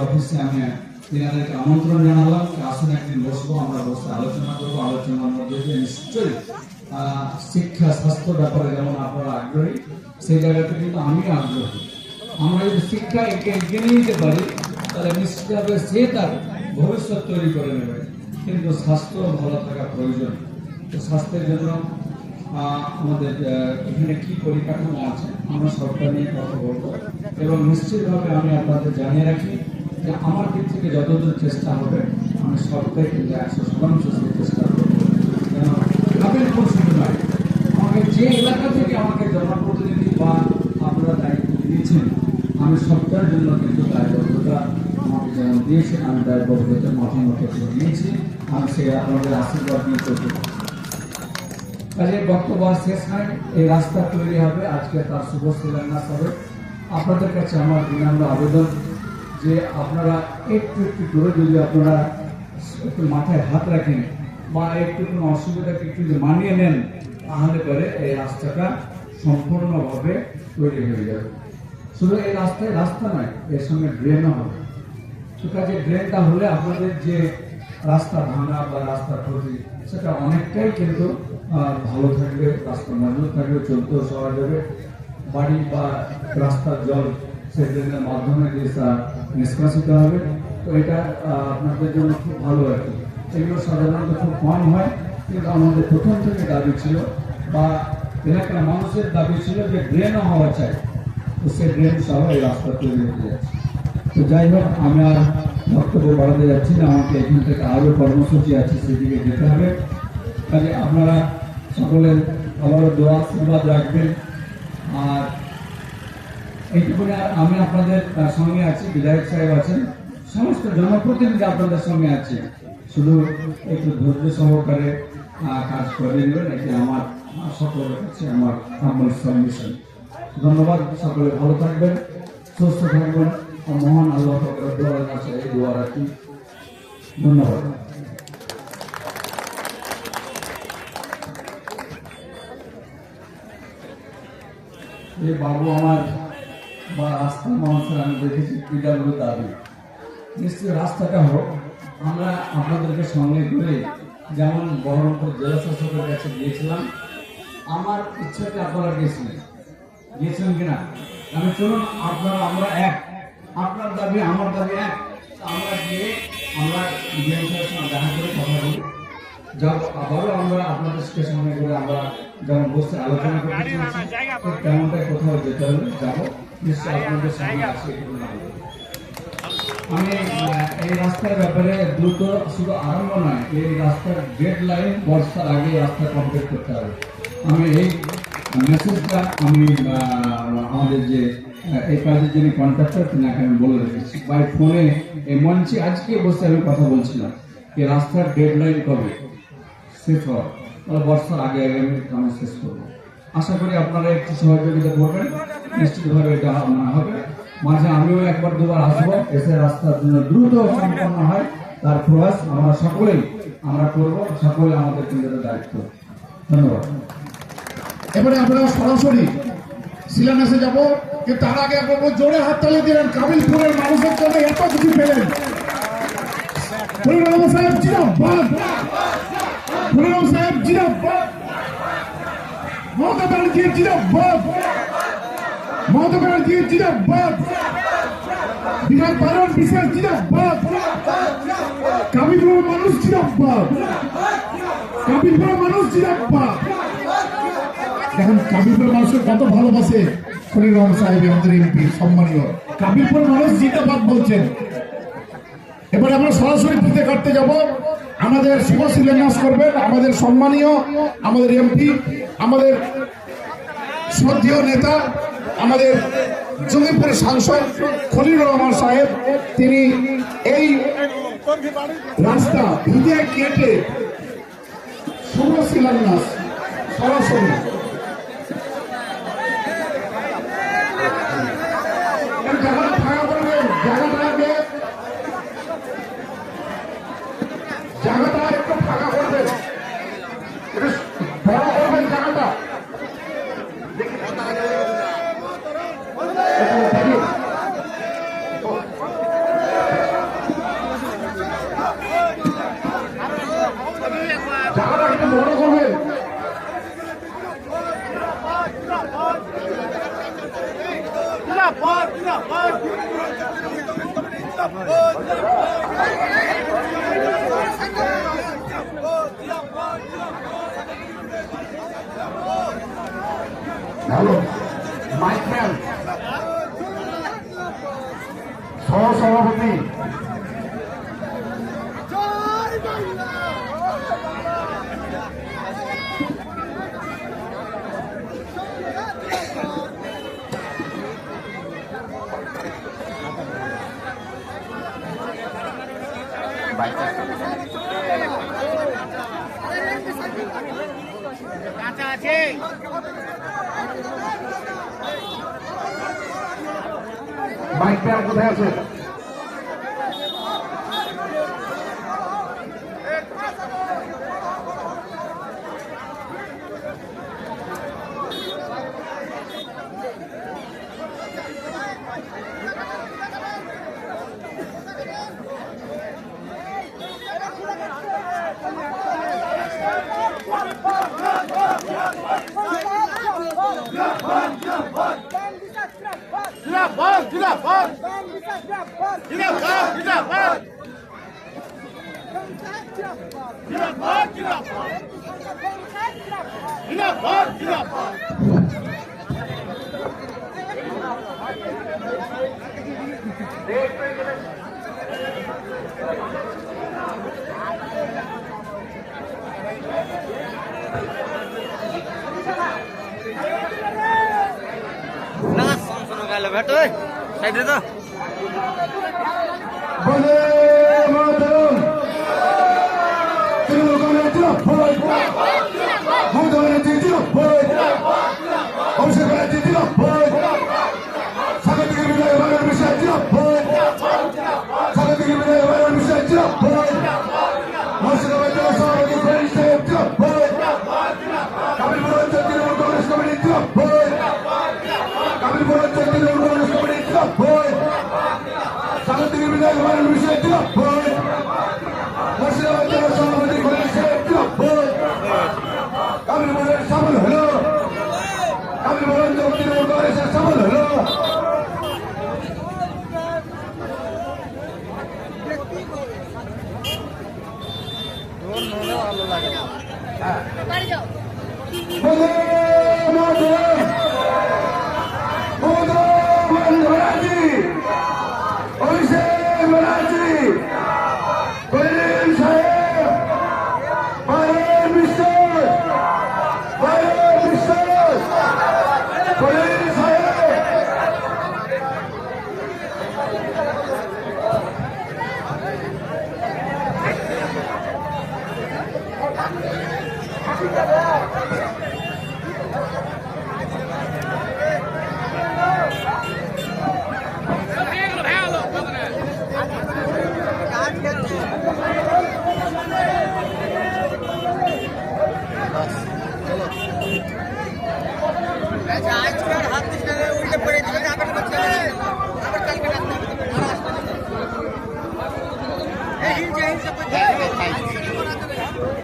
অফিসে আমি তিনাদেরকে আমন্ত্রণ জানালাম, আসুন একদিন বসবো, আমরা বসে আলোচনা করবো। আলোচনার মধ্যে দিয়ে নিশ্চয়ই শিক্ষা স্বাস্থ্য ব্যাপারে যেমন আপনারা আগ্রহী, সেই জায়গাতে কিন্তু আমি আগ্রহী। আমরা যদি শিক্ষা এগিয়ে নিয়ে যেতে পারি তাহলে নিশ্চিতভাবে সে তার ভবিষ্যৎ তৈরি করে নেবে, কিন্তু স্বাস্থ্য ভালো থাকা প্রয়োজন। তো স্বাস্থ্যের জন্য আমাদের এখানে কি পরিকাঠামো আছে আমরা সবটা নিয়ে কথা বলবো, এবং নিশ্চিতভাবে আমি আপনাদের জানিয়ে রাখি যে আমার দিক থেকে যতদূর চেষ্টা হবে আমি সবটাই কিন্তু 100% চেষ্টা করবো। কেন কাবিলপুর শুধু নয়, আমাকে যে এলাকা থেকে আমাকে জনপ্রতিনিধি বা আপনারা দায়িত্ব দিয়েছেন, আমি সবটার জন্য কিন্তু দায়বদ্ধতা আমাকে যেমন দিয়েছেন আমি দায়বদ্ধতা মাথায় মতো করে নিয়েছি। আমি সে আপনাদের আশীর্বাদ নিয়ে করতে কাজে বক্তব্য শেষ হয়। এই রাস্তা তৈরি হবে, আজকে তার শুভ শিলান্যাস হবে। আপনাদের কাছে আমার বিনম্র আবেদন যে আপনারা একটু একটু করে যদি আপনারা একটু মাথায় হাত রাখেন বা একটু কোনো অসুবিধাকে একটু যদি মানিয়ে নেন, তাহলে পরে এই রাস্তাটা সম্পূর্ণভাবে তৈরি হয়ে যাবে। শুধু এই রাস্তা নয়, এর সঙ্গে ড্রেনও হবে। তো কাজে ড্রেনটা হলে আপনাদের যে রাস্তা ভাঙা বা রাস্তার ক্ষতি সেটা অনেকটাই কিন্তু ভালো থাকবে, রাস্তা মজবুত থাকবে, চলতেও সহজ হবে। বাড়ি বা রাস্তার জল সেই ড্রেনের মাধ্যমে দিয়ে নিষ্কাশিত হবে। তো এটা আপনাদের জন্য খুব ভালো আর কি। এগুলো সাধারণত খুব কম হয়, কিন্তু আমাদের প্রথম থেকে দাবি ছিল বা এলাকার মানুষের দাবি ছিল যে ড্রেনও হওয়া চাই। তো সেই ড্রেন সহ এই রাস্তা তৈরি হতে যাচ্ছে। তো যাই হোক, আমি আর বক্তব্য বাড়াতে যাচ্ছি না, আমাকে এখান থেকে আরও কর্মসূচি আছে সেদিকে যেতে হবে। কাজে আপনারা সকলের আবারও দোয়া আশীর্বাদ রাখবেন। আর এইটুকুনি আমি আপনাদের সঙ্গে আছি, বিধায়ক সাহেব আছেন, সমস্ত জনপ্রতিনিধি আপনাদের সঙ্গে আছে। শুধু একটু ধৈর্য সহকারে কাজ করে নেবেন, এটি আমার সকলের কাছে আমার হাম্বল সাবমিশন। ধন্যবাদ, সকলে ভালো থাকবেন, সুস্থ থাকবেন, মহান আল্লাহ তাআলার কাছে এই দোয়া রাখি। ধন্যবাদ। এই বাবু আমার বা রাস্তার মানুষের আমি দেখেছি পিডাব্লিউ দাবি, নিশ্চয়ই রাস্তাটা হোক। আমরা আপনাদেরকে সঙ্গে করে যেমন বহরমপুর জেলা শাসকের কাছে গিয়েছিলাম, আমার ইচ্ছাতে আপনারা গিয়েছিলেন কিনা আমি চলুন আপনারা আমরা এক, আপনার দাবি আমার দাবি এক, আমরা গিয়ে আমরা দেখা করে কথা বলি। যাব আবারও আমরা আপনাদেরকে সঙ্গে করে আমরা যেমন বসে আলোচনা করতে চাইছি, তেমনটাই কোথাও যেতে হলে যাবো, নিশ্চয়ই আপনাদের সঙ্গে আছে। আমি এই রাস্তার ব্যাপারে দ্রুত শুধু আরম্ভ নয়, এই রাস্তার ডেড লাইন বর্ষার আগে রাস্তা কমপ্লিট করতে হবে। আমি এই মেসেজটা আমি আমাদের যে এই কাজের যিনি কন্ট্রাক্টর তিনাকে আমি বলে রেখেছি বাই ফোনে, এই মঞ্চে আজকে বসে আমি কথা বলছিলাম এই রাস্তার ডেড লাইন কবে শেষ হওয়ার, তাহলে বর্ষার আগে আগে আমি কাজ শেষ করবো। আশা করি আপনারা একটু সহযোগিতা করবেন, নিশ্চিতভাবে এটা হবে। মাঝে আমিও একবার দুবার আসবো, এসে রাস্তার জন্য দ্রুত সম্পন্ন হয় তার প্রয়াস আমরা সকলেই আমরা করবো, সকলে আমাদের কেন্দ্রের দায়িত্ব। ধন্যবাদ। এবারে আমরা সরাসরি শিলান্যাসে যাব, কিন্তু তার আগে আপনার জোরে হাততালি দিলেন কাবিলপুরের মানুষের জন্য এত কিছু পেলেন। ফরিদ সাহেব জিন্দাবাদ, ফরিদ সাহেব জিন্দাবাদ, মমতা ব্যানার্জি জিন্দাবাদ, মমতা ব্যানার্জি জিন্দাবাদ, বিধান পালন বিশেষ জিন্দাবাদ, কাবিলপুরের মানুষ জিন্দাবাদ, কাবিলপুরের মানুষ জিন্দাবাদ। দেখেন কাবিলপুর মানুষকে কত ভালোবাসে খলিল রহমান সাহেব, আমাদের এমপি সম্মানীয়। কাবিলপুর মানুষ জিন্দাবাদ বলছেন। এবারে আমরা সরাসরি ফিতে কাটতে যাব। আমাদের শুভ শিলান্যাস করবেন আমাদের সম্মানীয় আমাদের এমপি, আমাদের শ্রদ্ধেয় নেতা, আমাদের জঙ্গিপুরের সাংসদ খলিল রহমান সাহেব। তিনি এই রাস্তা ফিতে কেটে শুভ শিলান্যাস সরাসরি জায়গাটা একটু ফাঁকা করবেন, বড় করবেন জায়গাটা। হ্যালো মাইকম্যান সহসভাপতি মাইকম্যান কোথায় আছে? बैठो साइड दे दो বন্দে মাতরম তৃণমূল কংগ্রেস জিন্দাবাদ মমতা ব্যানার্জি জিন্দাবাদ অভিষেক ব্যানার্জি জিন্দাবাদ স্বাগতিক বিধায়ক বাংলার বিষয় জিন্দাবাদ স্বাগতিক বিধায়ক বাংলার বিষয় জিন্দাবাদ মুর্শিদাবাদ জেলা সভাপতি ফেরিস সাহেব জিন্দাবাদ কাবিলপুর অঞ্চল তৃণমূল কংগ্রেস কমিটি জিন্দাবাদ কাবিলপুর অঞ্চল তৃণমূল কংগ্রেস কমিটি জিন্দাবাদ স্বাগতিক বিধায়ক বাংলার বিষয় জিন্দাবাদ মুর্শিদাবাদ জেলা সভাপতি ফেরিস সাহেব জিন্দাবাদ কাবিলপুরের সফল হলো কাবিলপুর অঞ্চল তৃণমূল কংগ্রেসের সফল হলো বন্দে মাতরম মমতা ব্যানার্জি অভিষেক ব্যানার্জি